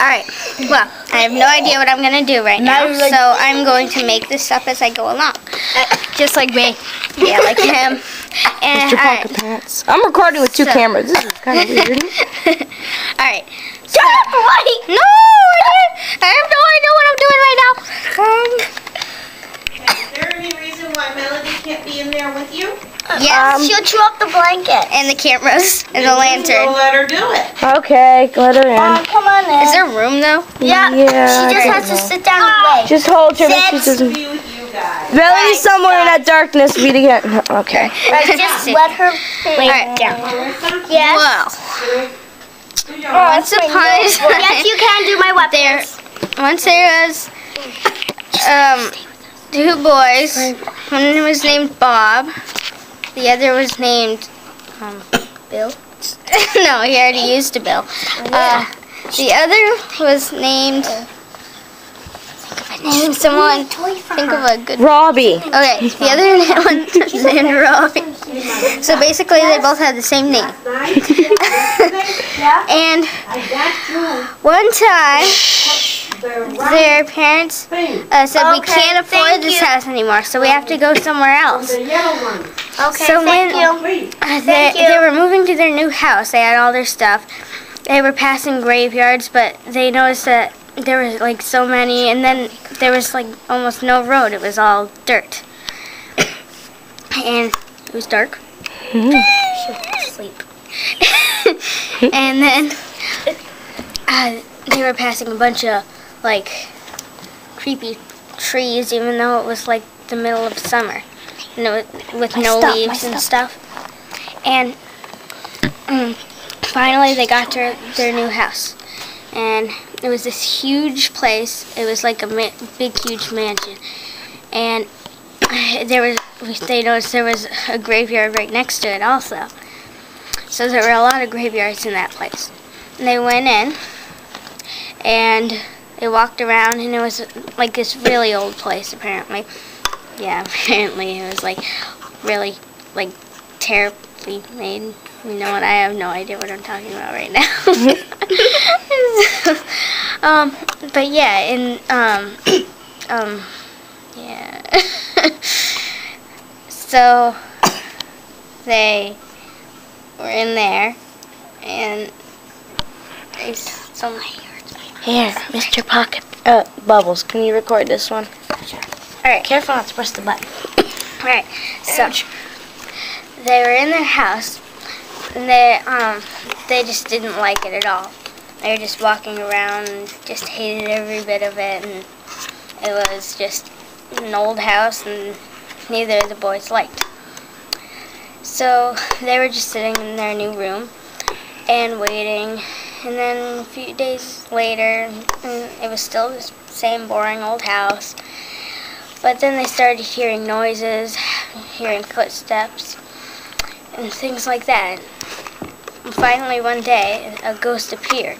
Alright, well, I have no idea what I'm going to do right now, so I'm going to make this up as I go along. Just like me. Yeah, like him. And, Mr. Pocket Pants. I'm recording with two cameras. This is kind of weird. Alright. So, no, I have no idea what I'm doing right now. Is there any reason why Melody can't be in there with you? Yes. she'll chew up the blanket. And the cameras and the lantern. We'll let her do it. Okay, let her in. Come on in. Is there room though? Yeah. Yeah, She just has to sit down and wait. just hold her. But she Sit. doesn't. Be with you guys. Melody's somewhere in that darkness. Beat again. Okay. Just let her lay Alright. down. Yes. Whoa. Once upon a time. Yes, you can do my weapons. Once there was two boys. One was named Bob. The other was named Bill. no, he already used a Bill. The other was named. Name someone. Think of a good. Robbie. Okay, the other one was named Robbie. So basically, they both had the same name. And one time, their parents said we can't afford this house anymore, so we have to go somewhere else. Okay, So thank when you. they were moving to their new house, they had all their stuff. They were passing graveyards, but they noticed that there were like so many, and then there was like almost no road. It was all dirt, and it was dark. Sleep. And then they were passing a bunch of like creepy trees, even though it was like the middle of summer, with no leaves and stuff. And finally, they got to their new house, and it was this huge place. It was like a big, huge mansion, and they noticed there was a graveyard right next to it also. So there were a lot of graveyards in that place. And they went in, and they walked around, and it was like this really old place, apparently. Yeah, apparently it was like really like terribly made. You know what? I have no idea what I'm talking about right now. But yeah, yeah. So they were in there, and they Here, Mr. Pocket. Bubbles, can you record this one? Alright, Careful not to press the button. alright, so they were in their house, and they just didn't like it at all. They were just walking around and just hated every bit of it, and it was just an old house, and neither of the boys liked. So they were just sitting in their new room and waiting, and then a few days later, it was still the same boring old house. But then they started hearing noises, hearing footsteps, and things like that. And finally one day, a ghost appeared.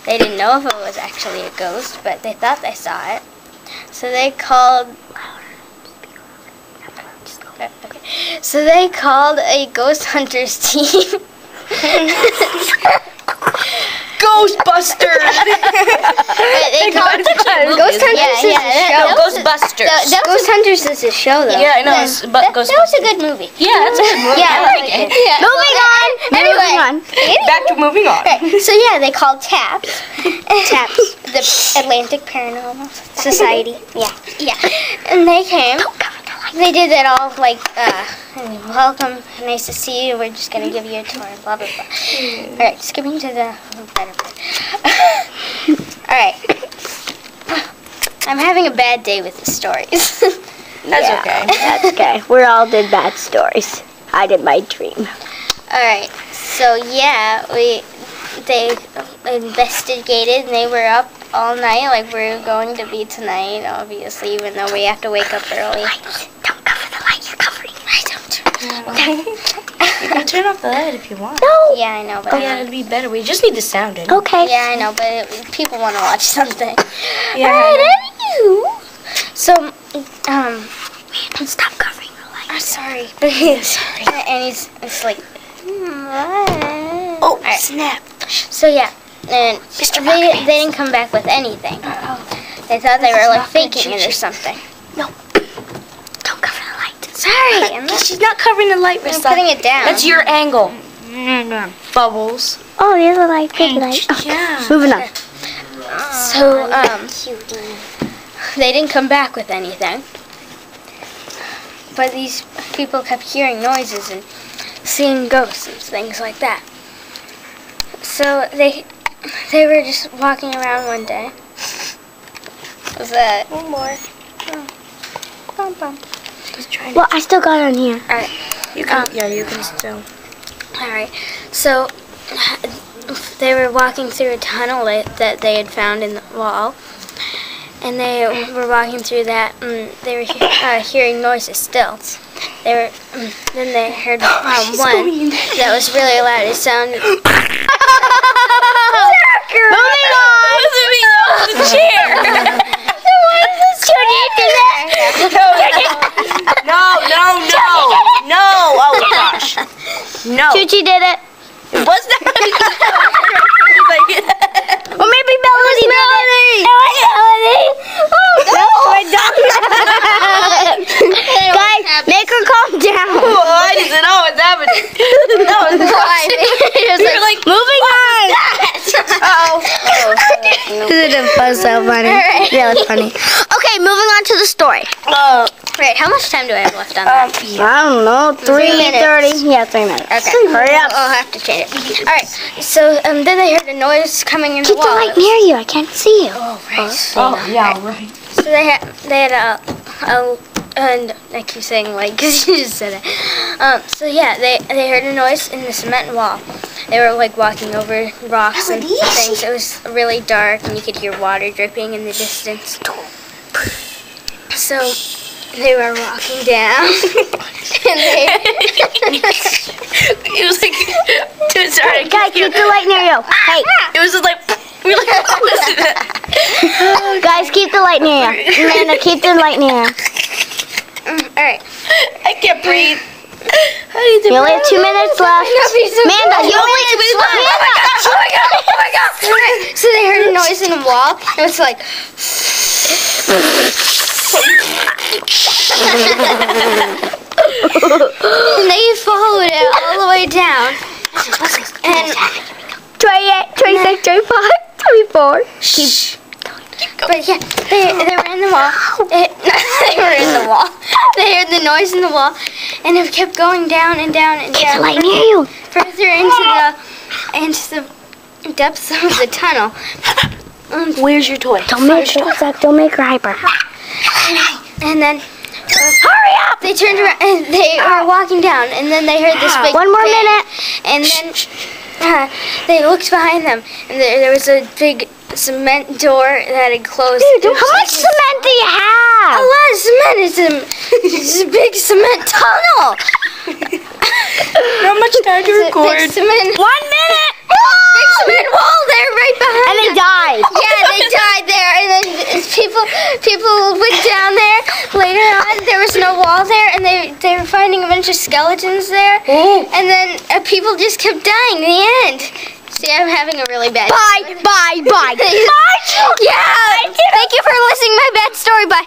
They didn't know if it was actually a ghost, but they thought they saw it. So they called... Okay. So they called a ghost hunters team. Ghostbusters! They called Ghost Hunters is a show. Ghostbusters. Ghost Hunters is a show, though. Yeah, I know. But That was a good movie. Yeah, that's a good movie. Yeah, I like it. Yeah. Moving on. Anyway. Back to moving on. So yeah, they called TAPS. TAPS, the Atlantic Paranormal Society. Yeah. And they came. They did it all like, welcome, nice to see you. We're just gonna give you a tour, blah blah blah. All right, skipping to the better part. All right. I'm having a bad day with the stories. That's okay. That's okay. We all did bad stories. I did my dream. All right. So yeah, they investigated, and they were up all night, like we're going to be tonight, obviously, even though we have to wake up early. Don't cover the light. You're covering. I don't. Okay. You can turn off the light if you want. No. Yeah, I know, but Yeah, it'd be better. We just need the sound in. Okay. yeah, I know, but people want to watch something. Yeah. All right, anywho. So, Stop covering the light. I'm sorry. Sorry. And it's like, what? Oh, Alright. snap. So yeah, and they didn't come back with anything. They thought they were like faking it or something. No. Don't cover the light. Sorry, I'm She's not covering the light, I'm Rissa. putting it down. That's your angle. Bubbles. Oh, there's a light. Good light. Yeah. Moving on. So, they didn't come back with anything. But these people kept hearing noises and seeing ghosts and things like that. So they were just walking around one day. Was that one more? Bum, bum. Well, I still got on here. All right. You can. Yeah, you can still. All right. So they were walking through a tunnel that they had found in the wall, and they were walking through that. And they were hearing noises still. They were. Then they heard one that was really loud. It sounded. Moving on. The chair. No. Oh gosh. No. Choo-Chi did it. What's that? Or maybe Melody did it. Guys, make her calm down. What is it? Oh, it's happening. No, it's You're like, moving on. This is so funny. Yeah, it's funny. Okay, moving on to the story. Right. How much time do I have left on that? I don't know, 3:30. Yeah, 3 minutes. Okay. Hurry up. I'll have to change it. All right. So then they heard a noise coming in Keep the the wall. light near you. I can't see you. Oh, right. Oh, yeah, right. So they had and I keep saying like because you just said it. So yeah, they heard a noise in the cement wall. They were like walking over rocks and things. It was really dark and you could hear water dripping in the distance. So they were walking down and It was like, dude, sorry. Guys, keep the light near you. Hey, It was just like, we're like, what is that? guys, keep the light near you. Amanda, keep the light near you. all right. I can't breathe. You only have 2 minutes left. Amanda, you only have 2 minutes left. Oh my god! So they heard a noise in the wall. It was like. And they followed it all the way down. And 28, 26, 25, 24. but yeah, they were in the wall. They were in the wall. They heard the noise in the wall, and it kept going down and down and Keep the down. light near you. Further into the depths of the tunnel. Where's your toy? Don't make her hyper. And then Hurry up! they turned around and they were walking down, and then they heard this big 1 more bang, minute. and then they looked behind them, and there was a big cement door that had closed. How much cement do you A have? lot of cement. It's a big cement tunnel. How much time to Big record? cement. 1 minute. Big cement wall there, right behind. And they died. Yeah, they died there, and then people went down there. Later on, there was no wall there, and they were finding a bunch of skeletons there, and then people just kept dying in the end. See, I'm having a really bad. Bye. Yeah. Thank you for listening to my bad story. Bye.